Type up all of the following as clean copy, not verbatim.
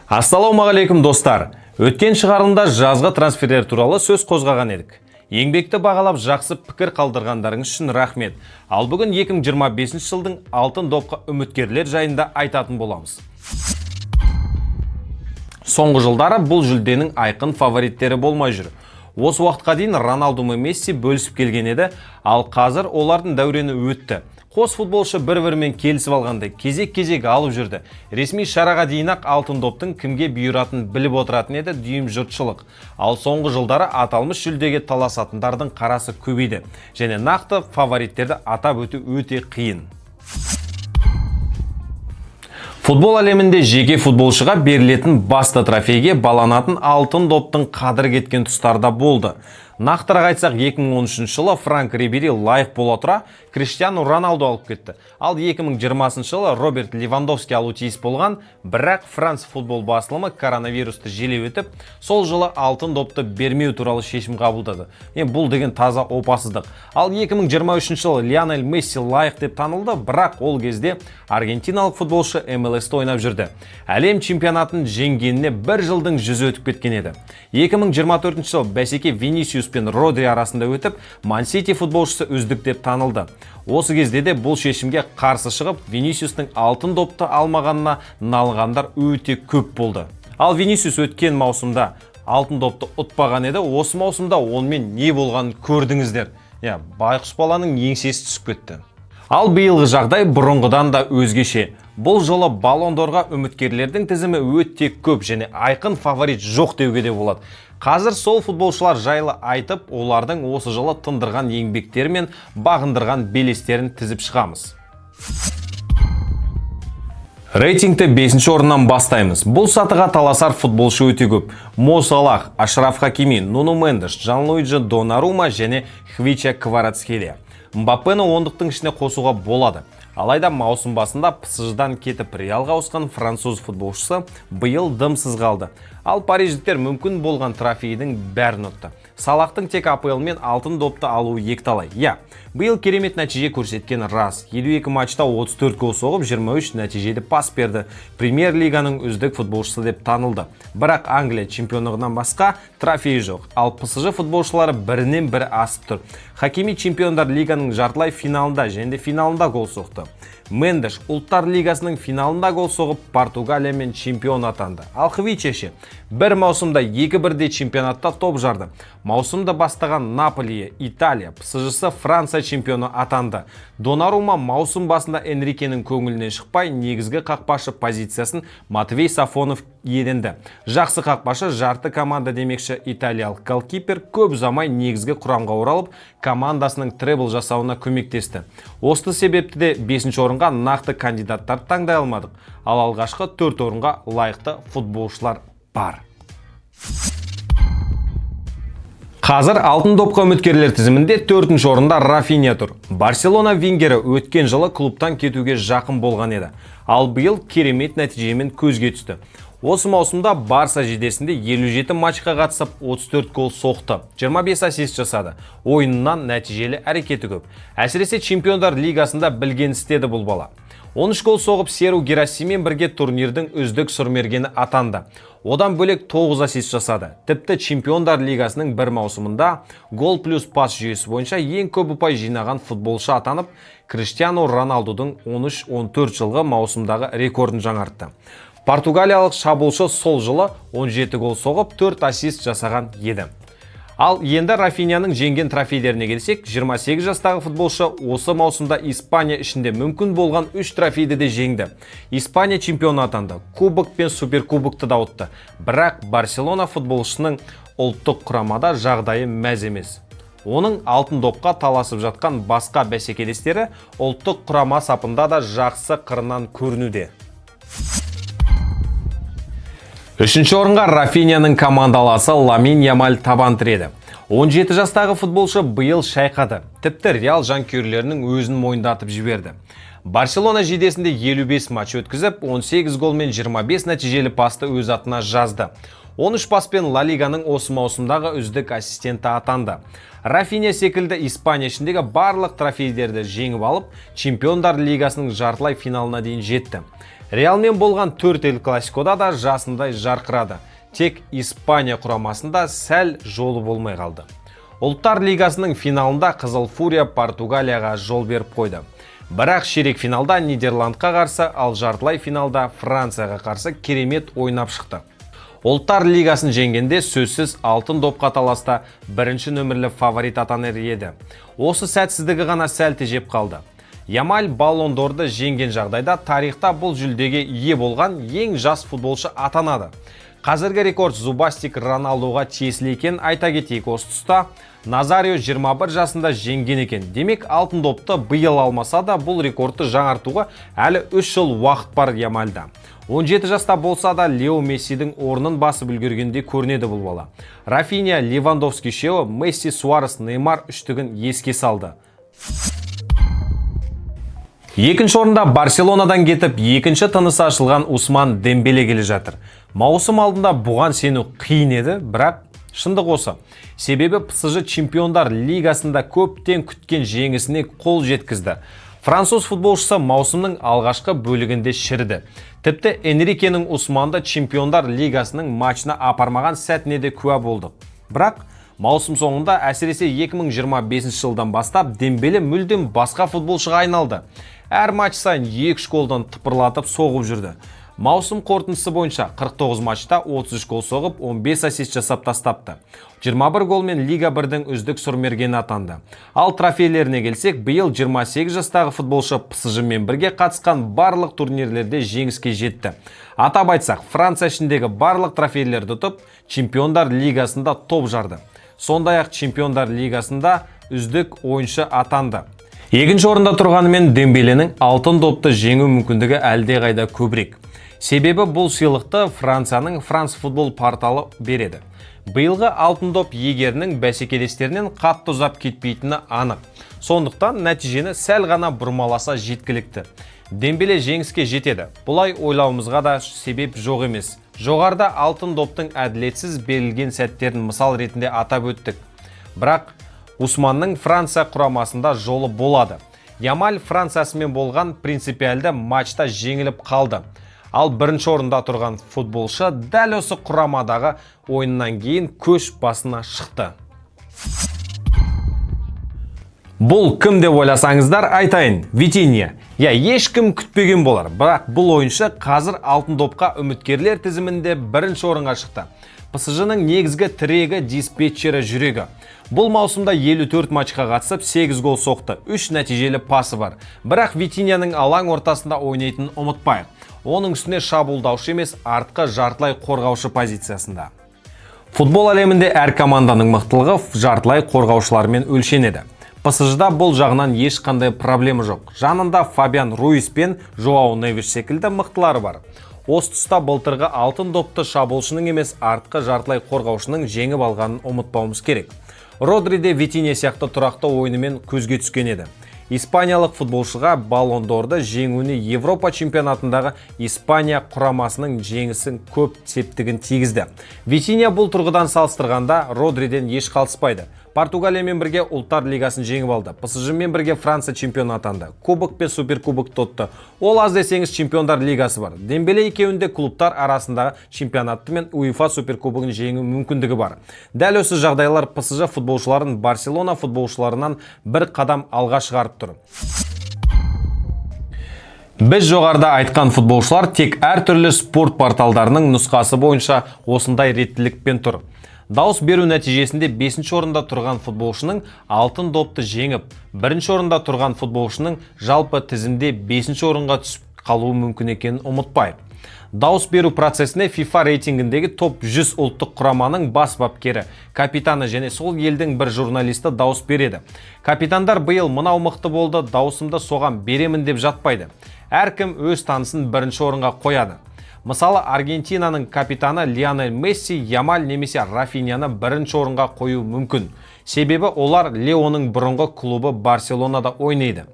Ассалаумағалейкум достар. Өткен шығарылымда жазғы трансферлер туралы сөз қозғаған едік. Еңбекті бағалап жақсы пікір қалдырғандарыңыз үшін рахмет. Ал бүгін 2025 жылдың алтын допқа үміткерлер жайында айтатын боламыз. Соңғы жылдары бұл жүлденің айқын фавориттері болмай жүр. Осы уақытқа дейін Роналду мен Месси бөлісіп келген еді, ал қазір олардың дәурені өтті. Қос футболшы бір-бірімен келісіп алғанды кезек-кезек алып жүрді. Ресми шараға дейін-ақ алтын доптың кімге бұйыратын біліп отыратын еді дүйім жұртшылық. Ал соңғы жылдары аталмыш жүлдеге таласатындардың қарасы көбейді. Және нақты фавориттерді атап өту өте қиын. Футбол әлемінде жеке футболшыға берілетін басты трофейге баланатын алтын доптың қадірі кеткен тұстарда болды. Нақтырақ айтсақ, 2013 жылы Франк Рибери лайық бола тұра Криштиану Роналду алып кетті. Ал 2020 жылы Роберт Левандовски алу тиіс болған, бірақ Франс футбол басылымы коронавирусты желеу етіп, сол жылы алтын допты бермеу туралы шешім қабылдады. Бұл деген таза опасыздық. Ал 2023 жылы Лионель Месси лайық деп танылды, бірақ ол кезде аргентиналық футболшы МЛС-те ойнап жүрді. Әлем чемпионатын жеңгеніне бір жылдың жүзі өтіп кеткен еді. 2024 жылы бәсеке Винисиус пен Родри арасында өтіп, Ман-Сити футболшысы үздік деп танылды. Осы кезде де бұл шешімге қарсы шығып, Винисиустың алтын допты алмағанына налғандар өте көп болды. Ал Винисиус өткен маусымда алтын допты ұтпаған еді, осы маусымда онымен не болғанын көрдіңіздер. Байқұс баланың еңсесі түсіп кетті. Ал биылғы жағдай бұрынғыдан да өзгеше. Бұл жолы Баллон д'Орға үміткерлердің тізімі өте көп және айқын фаворит жоқ деуге де болады. Қазір сол футболшылар жайлы айтып, олардың осы жылы тындырған еңбектері мен бағындырған белестерін тізіп шығамыз. Рейтингті 5-ші орыннан бастаймыз. Бұл сатыға таласар футболшы өте көп. Мо Салах, Ашраф Хакими, Нуну Мендеш, Джанлуиджи Донарума және Хвича Кварацхелия. Мбаппені ондықтың ішіне қосуға болады. Алайда маусым басында ПСЖ-дан кетіп Реалға ауысқан француз футболшысы биыл дымсыз қалды. Ал париждіктер мүмкін болған трофейдің бәрін ұтты. Салахтың тек АПЛ мен алтын допты алуы екіталай. Биыл керемет нәтиже көрсеткен рас. 52 матчта 34 гол соғып, 23 нәтижелі пас берді. Премьер-лиганың үздік футболшысы деп танылды. Бірақ Англия чемпионлығынан басқа трофей жоқ. Ал ПСЖ футболшылары бірінен бірі асып тұр. Хакими чемпиондар лиганың жартылай финалында және финалында гол соқты. Мендеш ұлттар лигасының финалында гол соғып, Португалиямен чемпион атанды. Ал Хвичеше бір маусымда 2-1 чемпионатта топ жарды. Маусымда бастаған Наполи, Италия, ПСЖ-сы Франция чемпионы атанды. Донарума маусым басында Энрикенің көңілінен шықпай, негізгі қақпашы позициясын Матвей Сафонов иеленді. Жақсы қақпашы жарты команда демекші италиялық голкипер көп ұзамай негізгі құрамға оралып, командасының требл жасауына көмектесті. Осы себепті де 5-ші орынға нақты кандидаттар таңдай алмадық. Ал алғашқы 4 орынға лайықты футболшылар бар. Қазір алтын допқа үміткерлер тізімінде 4-ші орында Рафиня тұр. Барселона вингері өткен жылы клубтан кетуге жақын болған еді. Ал биыл керемет нәтижемен көзге түсті. Осы маусымда Барса жейдесінде 57 матчқа қатысып 34 гол соқты, 25 ассист жасады. Ойынынан нәтижелі әрекеті көп. Әсіресе чемпиондар лигасында білген істеді бұл бала. 13 гол соғып Серу Герасимен бірге турнирдің үздік сұрмергені атанды. Одан бөлек 9 ассист жасады. Тіпті чемпиондар лигасының бір маусымында гол плюс пас жүйесі бойынша ең көп ұпай жинаған футболшы атанып, Криштиану Роналдудың 13-14 жылғы маусымдағы рекордын жаңартты. Португалиялық шабуылшы сол жылы 17 гол соғып 4 ассист жасаған еді. Ал енді Рафиняның жеңген трофейлеріне келсек, 28 жастағы футболшы осы маусымда Испания ішінде мүмкін болған 3 трофейді де жеңді. Испания чемпионы атанды, кубок пен суперкубокты да ұтты. Бірақ Барселона футболшысының ұлттық құрамада жағдайы мәз емес. Оның алтын допқа таласып жатқан басқа бәсекелестері ұлттық құрама сапында да жақсы қырынан көрінуде. 3-ші орынға Рафиняның командаласы Ламин Ямаль табан тіреді. 17 жастағы футболшы биыл шайқады. Тіпті Реал жанкүйерлерінің өзін мойындатып жіберді. Барселона жейдесінде 55 матч өткізіп, 18 гол мен 25 нәтижелі пасты өз атына жазды. 13 паспен Ла Лиганың осы маусымдағы үздік ассистенті атанды. Рафиня секілді Испания ішіндегі барлық трофейлерді жеңіп алып, Чемпиондар лигасының жартылай финалына дейін жетті. Реалмен болған 4 ел классикода да жасындай жарқырады. Тек Испания құрамасында сәл жолы болмай қалды. Ұлттар лигасының финалында Қызыл Фурия Португалияға жол беріп қойды. Бірақ ширек финалда Нидерландқа қарсы, ал жартылай финалда Францияға қарсы керемет ойнап шықты. Ұлттар лигасын жеңгенде сөзсіз алтын допқа таласта бірінші нөмірлі фаворит атанар еді. Осы сәтсіздігі ғана сәл тежеп қалды. Ямаль Баллон д'Орды жеңген жағдайда тарихта бұл жүлдеге ие болған ең жас футболшы атанады. Қазіргі рекорд Зубастик Роналдоға тиесілі екен айта кетейік. Осы тұста Назарио 21 жасында жеңген екен. Демек алтын допты биыл алмаса да бұл рекордты жаңартуға әлі 3 жыл уақыт бар Ямальда. 17 жаста болса да Лео Мессидің орнын басып үлгергенде көрінеді бұл бала. Рафиня, Левандовский үшеуі, Месси, Суарес, Неймар үштігін еске салды. Екінші орында Барселонадан кетіп, екінші тынысы ашылған Усман Дембеле келе жатыр. Маусым алдында бұған сену қиын еді, бірақ шындық осы. Себебі ПСЖ Чемпиондар лигасында көптен күткен жеңісіне қол жеткізді. Француз футболшысы маусымның алғашқы бөлігінде шірді. Тіпті Энрикенің Усманды Чемпиондар лигасының матчына апармаған сәтіне де куә болдық. Бірақ маусым соңында әсіресе 2025 жылдан бастап Дембеле мүлдем басқа футболшыға айналды. Әр матч сайын 2 голдан тыпырлатып соғып жүрді. Маусым қорытындысы бойынша 49 матчта 33 гол соғып, 15 ассист жасап тастапты. 21 голмен Лига 1-дің үздік сұрмергені атанды. Ал трофейлеріне келсек, биыл 28 жастағы футболшы ПСЖ-мен бірге қатысқан барлық турнирлерде жеңіске жетті. Атап айтсақ, Франция ішіндегі барлық трофейлерді ұтып, Чемпиондар лигасында топ жарды. Сондай-ақ Чемпиондар лигасында үздік ойыншы атанды. Екінші орында тұрғанымен Дембеленің алтын допты жеңу мүмкіндігі әлде қайда көбірек. Себебі бұл сыйлықты Францияның France Football порталы береді. Биылғы алтын доп егерінің бәсекелестерінен қатты ұзап кетпейтіні анық. Сондықтан нәтижені сәл ғана бұрмаласа жеткілікті. Дембеле жеңіске жетеді. Бұлай ойлауымызға да себеп жоқ емес. Жоғарда алтын доптың әділетсіз берілген сәттерін мысал ретінде атап өттік. Бірақ Усманның Франция құрамасында жолы болады. Ямаль Франциясымен болған принципиалды матчта жеңіліп қалды. Ал бірінші орында тұрған футболшы дәл осы құрамадағы ойыннан кейін көш басына шықты. Бұл кім деп ойласаңыздар айтайын, Витинья. Ешкім күтпеген болар, бірақ бұл ойыншы қазір алтын допқа үміткерлер тізімінде бірінші орынға шықты. ПСЖ-ның негізгі тірегі диспетчері жүрегі. Бұл маусымда 54 матчқа қатысып 8 гол соқты, 3 нәтижелі пасы бар. Бірақ Витиньяның алаң ортасында ойнайтынын ұмытпайық. Оның үстіне шабуылдаушы емес, артқы жартылай қорғаушы позициясында. Футбол әлемінде әр команданың мықтылығы жартылай қорғаушылармен өлшенеді. ПСЖ-да бұл жағынан ешқандай проблема жоқ. Жанында Фабиан Руис пен Жоау Невиш секілді мықтылары бар. Осы тұста былтырғы алтын допты шабуылшының емес, артқы жартылай қорғаушының жеңіп алғанын ұмытпауымыз керек. Родри де Витинья сияқты тұрақты ойынымен көзге түскен еді. Испаниялық футболшыға Баллон д'Орды жеңуіне Европа чемпионатындағы Испания құрамасының жеңісін көп септігін тигізді. Витинья бұл тұрғыдан салыстырғанда Родриден еш қалыспайды. Португалиямен бірге Ұлттар лигасын жеңіп алды. ПСЖ-мен бірге Франция чемпионы атанды. Кубок пен суперкубок тотты. Ол аз десеңіз Чемпиондар лигасы бар. Дембеле екеуінде клубтар арасындағы чемпионатты мен УЕФА суперкубогын жеңу мүмкіндігі бар. Дәл осы жағдайлар ПСЖ футболшыларын Барселона футболшыларынан бір қадам алға шығарып тұр. Біз жоғарыда айтқан футболшылар тек әртүрлі спорт порталдарының нұсқасы бойынша осындай реттілікпен тұр. Дауыс беру нәтижесінде 5-ші орында тұрған футболшының алтын допты жеңіп, 1-ші орында тұрған футболшының жалпы тізімде 5-ші орынға түсіп қалуы мүмкін екенін ұмытпайық. Дауыс беру процесіне FIFA рейтингіндегі топ 100 ұлттық құраманың бас бапкері, капитаны және сол елдің бір журналисті дауыс береді. Капитандар биыл мынау мықты болды, дауысымды соған беремін деп жатпайды. Әркім өз танысын 1-ші орынға қояды. Мысалы, Аргентинаның капитаны Лионель Месси, Ямаль немесе Рафиньяны 1-ші орынға қою мүмкін. Себебі олар Леоның бұрынғы клубы Барселонада ойнайды.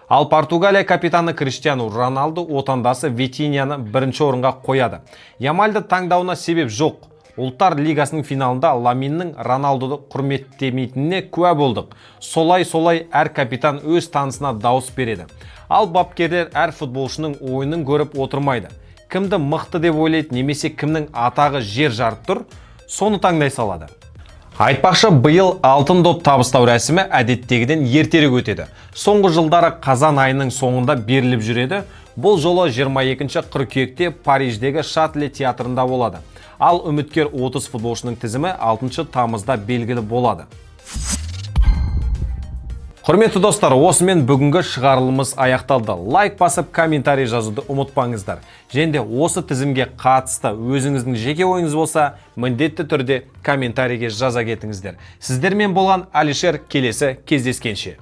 Ал Португалия капитаны Криштиану Роналду отандасы Витиньяны 1-ші орынға қояды. Ямальды таңдауына себеп жоқ. Ұлттар лигасының финалында Ламиннің Роналдуды құрметтемейтініне куә болдық. Солай әр капитан өз танысына дауыс береді. Ал бапкерлер әр футболшының ойынын көріп отырмайды. Кімді мықты деп ойлайды немесе кімнің атағы жер жарып тұр, соны таңдай салады. Айтпақшы, биыл алтын доп табыстау рәсімі әдеттегіден ертерек өтеді. Соңғы жылдары қазан айының соңында беріліп жүреді. Бұл жолы 22 қыркүйекте Париждегі Шатле театрында болады. Ал үміткер 30 футболшының тізімі 6 тамызда белгілі болады. Құрметті достар, осымен бүгінгі шығарылымыз аяқталды. Лайк басып, комментарий жазуды ұмытпаңыздар. Және осы тізімге қатысты өзіңіздің жеке ойыңыз болса, міндетті түрде комментарийге жаза кетіңіздер. Сіздермен болған Алишер, келесі кездескенше.